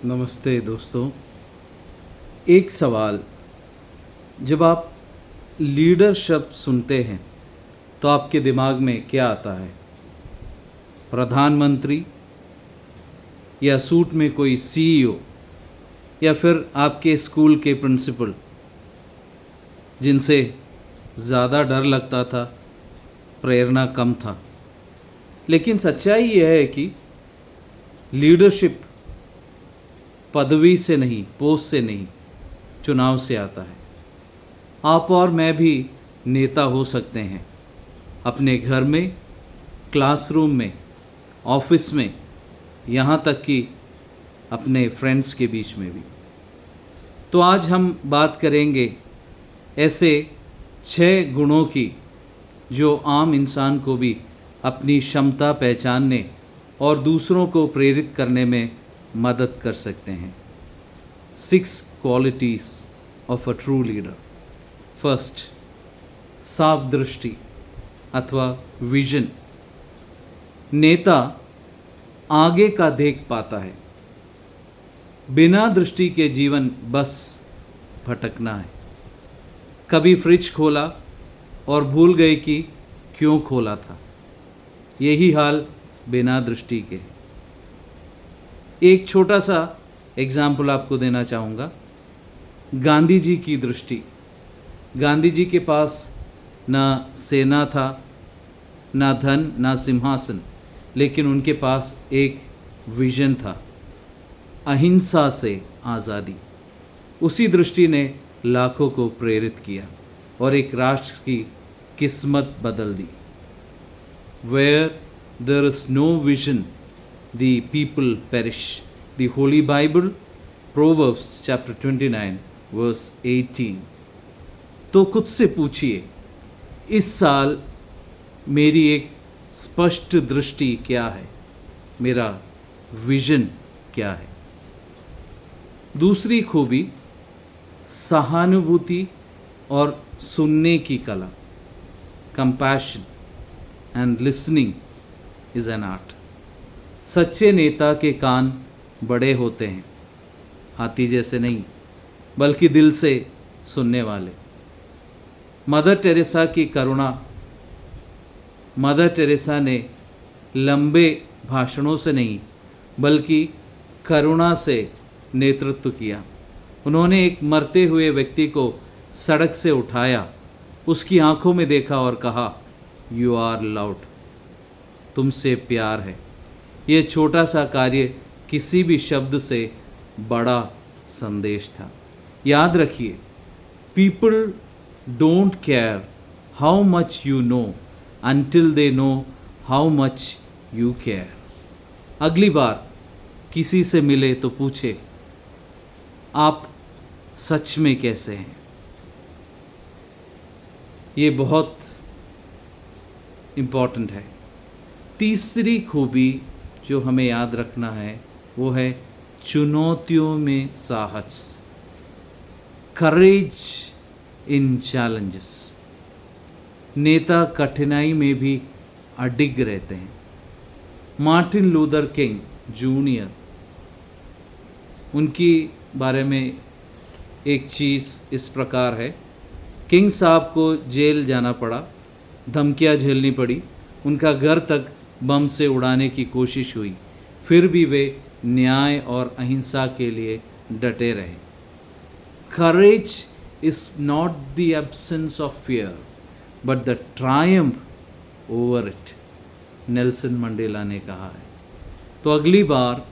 नमस्ते दोस्तों। एक सवाल, जब आप लीडर शब्द सुनते हैं तो आपके दिमाग में क्या आता है? प्रधानमंत्री, या सूट में कोई सीईओ, या फिर आपके स्कूल के प्रिंसिपल जिनसे ज़्यादा डर लगता था, प्रेरणा कम था। लेकिन सच्चाई यह है कि लीडरशिप पदवी से नहीं, पोस्ट से नहीं, चुनाव से आता है। आप और मैं भी नेता हो सकते हैं, अपने घर में, क्लासरूम में, ऑफिस में, यहाँ तक कि अपने फ्रेंड्स के बीच में भी। तो आज हम बात करेंगे ऐसे 6 गुणों की जो आम इंसान को भी अपनी क्षमता पहचानने और दूसरों को प्रेरित करने में मदद कर सकते हैं। 6 qualities of a true leader. First, साफ दृष्टि अथवा विजन। नेता आगे का देख पाता है, बिना दृष्टि के जीवन बस भटकना है। कभी फ्रिज खोला और भूल गए कि क्यों खोला था। यही हाल बिना दृष्टि के। एक छोटा सा एग्जाम्पल आपको देना चाहूँगा। गांधी जी की दृष्टि। गांधी जी के पास ना सेना था, ना धन, ना सिंहासन, लेकिन उनके पास एक विजन था, अहिंसा से आज़ादी। उसी दृष्टि ने लाखों को प्रेरित किया और एक राष्ट्र की किस्मत बदल दी। Where there is no vision, the people perish. The Holy Bible, Proverbs chapter 29, verse 18. तो खुद से पूछिए, इस साल मेरी एक स्पष्ट दृष्टि क्या है? मेरा विजन क्या है? दूसरी खूबी, सहानुभूति और सुनने की कला। Compassion and listening is an art. सच्चे नेता के कान बड़े होते हैं, हाथी जैसे नहीं, बल्कि दिल से सुनने वाले। मदर टेरेसा की करुणा। मदर टेरेसा ने लंबे भाषणों से नहीं, बल्कि करुणा से नेतृत्व किया। उन्होंने एक मरते हुए व्यक्ति को सड़क से उठाया, उसकी आंखों में देखा और कहा, यू आर लव्ड, तुमसे प्यार है। ये छोटा सा कार्य किसी भी शब्द से बड़ा संदेश था। याद रखिए, people don't care how much you know until they know how much you care. अगली बार किसी से मिले तो पूछे, आप सच में कैसे हैं? ये बहुत इम्पॉर्टेंट है। तीसरी खूबी जो हमें याद रखना है वो है चुनौतियों में साहस। करेज इन चैलेंजेस। नेता कठिनाई में भी अडिग रहते हैं। मार्टिन लूथर किंग जूनियर, उनकी बारे में एक चीज़ इस प्रकार है। किंग साहब को जेल जाना पड़ा, धमकियाँ झेलनी पड़ी, उनका घर तक बम से उड़ाने की कोशिश हुई, फिर भी वे न्याय और अहिंसा के लिए डटे रहे। करेज is not the absence of fear but the Triumph over it, Nelson Mandela ने कहा है। तो अगली बार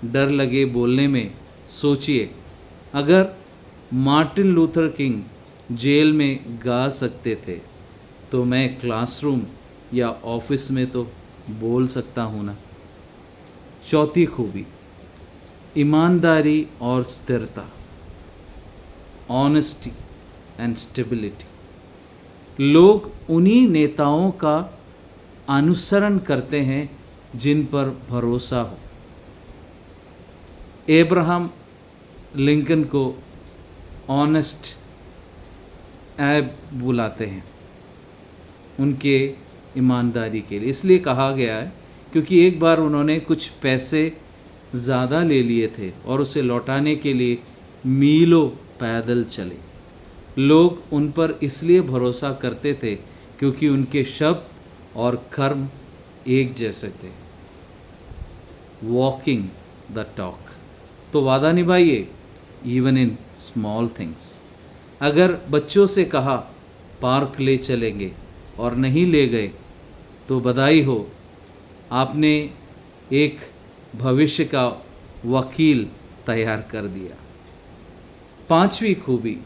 डर लगे बोलने में सोचिए, अगर मार्टिन लूथर किंग जेल में गा सकते थे तो मैं क्लासरूम या ऑफिस में तो बोल सकता हूँ ना। चौथी खूबी, ईमानदारी और स्थिरता। Honesty and stability. लोग उन्हीं नेताओं का अनुसरण करते हैं जिन पर भरोसा हो। एब्राहम लिंकन को ऑनेस्ट ऐब बुलाते हैं उनके ईमानदारी के लिए। इसलिए कहा गया है क्योंकि एक बार उन्होंने कुछ पैसे ज़्यादा ले लिए थे और उसे लौटाने के लिए मीलों पैदल चले। लोग उन पर इसलिए भरोसा करते थे क्योंकि उनके शब्द और कर्म एक जैसे थे। Walking the talk. तो वादा निभाइए इवन इन स्मॉल थिंग्स। अगर बच्चों से कहा पार्क ले चलेंगे और नहीं ले गए तो बधाई हो, आपने एक भविष्य का वकील तैयार कर दिया। 5वीं खूबी,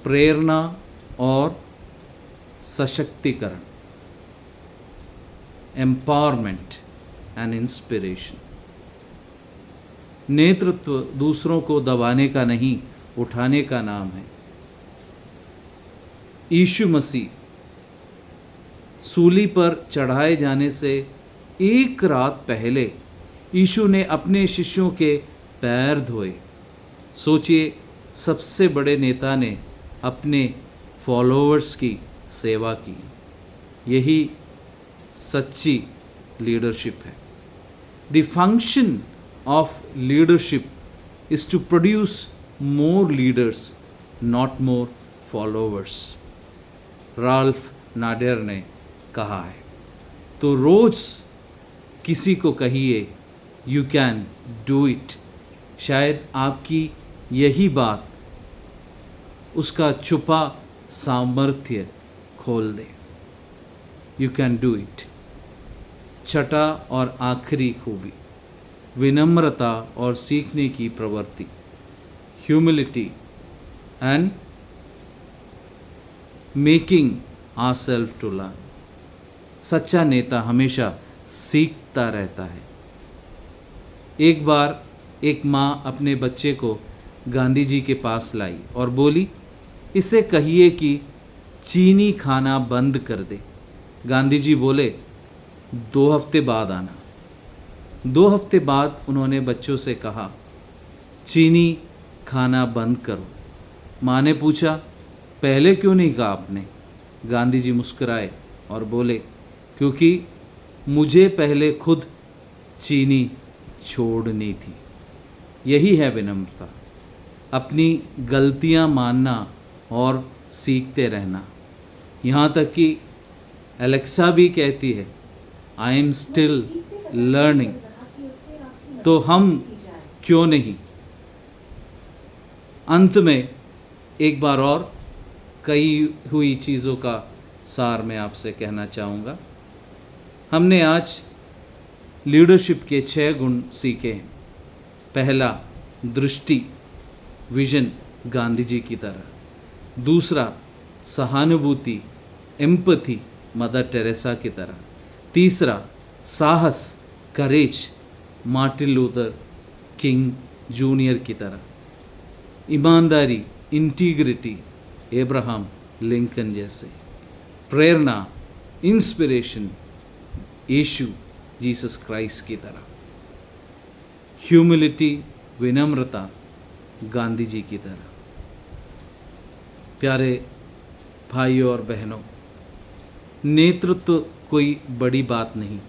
प्रेरणा और सशक्तिकरण, एम्पावरमेंट एंड इंस्पिरेशन। नेतृत्व दूसरों को दबाने का नहीं, उठाने का नाम है। यीशु मसीह सूली पर चढ़ाए जाने से एक रात पहले यीशु ने अपने शिष्यों के पैर धोए। सोचिए, सबसे बड़े नेता ने अपने फॉलोअर्स की सेवा की। यही सच्ची लीडरशिप है। The function of leadership is to produce more leaders, not more followers, Ralph Nader ने कहा है। तो रोज किसी को कहिए यू कैन डू इट। शायद आपकी यही बात उसका छुपा सामर्थ्य खोल दे। You can do it. छठा और आखिरी खूबी, विनम्रता और सीखने की प्रवृत्ति, humility and making ourselves to learn. सच्चा नेता हमेशा सीखता रहता है। एक बार एक माँ अपने बच्चे को गांधी जी के पास लाई और बोली, इसे कहिए कि चीनी खाना बंद कर दे। गांधी जी बोले, 2 हफ्ते बाद आना। 2 हफ्ते बाद उन्होंने बच्चों से कहा, चीनी खाना बंद करो। माँ ने पूछा, पहले क्यों नहीं कहा आपने? गांधी जी मुस्कुराए और बोले, क्योंकि मुझे पहले खुद चीनी छोड़नी थी। यही है विनम्रता, अपनी गलतियां मानना और सीखते रहना। यहाँ तक कि एलेक्सा भी कहती है, आई एम स्टिल लर्निंग। तो हम क्यों नहीं? अंत में एक बार और कई हुई चीज़ों का सार मैं आपसे कहना चाहूँगा। हमने आज लीडरशिप के 6 गुण सीखे हैं। पहला, दृष्टि, विजन गांधी जी की तरह। दूसरा, सहानुभूति, एम्पैथी मदर टेरेसा की तरह। तीसरा, साहस, करेज मार्टिन लूथर किंग जूनियर की तरह। ईमानदारी, इंटीग्रिटी एब्राहम लिंकन जैसे। प्रेरणा, इंस्पिरेशन यीशु जीसस क्राइस्ट की तरह। ह्यूमिलिटी, विनम्रता गांधी जी की तरह। प्यारे भाइयों और बहनों, नेतृत्व कोई बड़ी बात नहीं,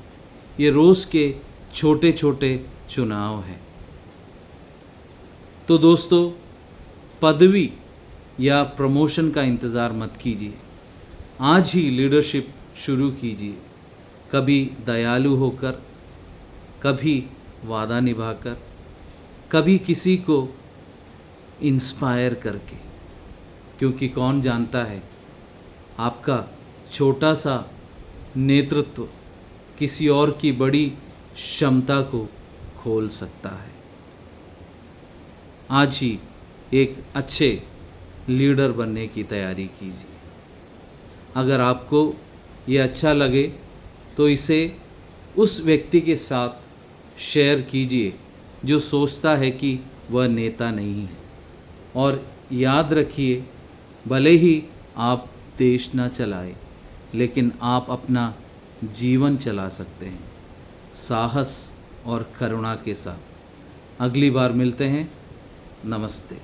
ये रोज़ के छोटे छोटे चुनाव हैं। तो दोस्तों, पदवी या प्रमोशन का इंतज़ार मत कीजिए, आज ही लीडरशिप शुरू कीजिए। कभी दयालु होकर, कभी वादा निभाकर, कभी किसी को इंस्पायर करके, क्योंकि कौन जानता है आपका छोटा सा नेतृत्व किसी और की बड़ी क्षमता को खोल सकता है। आज ही एक अच्छे लीडर बनने की तैयारी कीजिए। अगर आपको ये अच्छा लगे तो इसे उस व्यक्ति के साथ शेयर कीजिए जो सोचता है कि वह नेता नहीं है। और याद रखिए, भले ही आप देश ना चलाए, लेकिन आप अपना जीवन चला सकते हैं साहस और करुणा के साथ। अगली बार मिलते हैं। नमस्ते।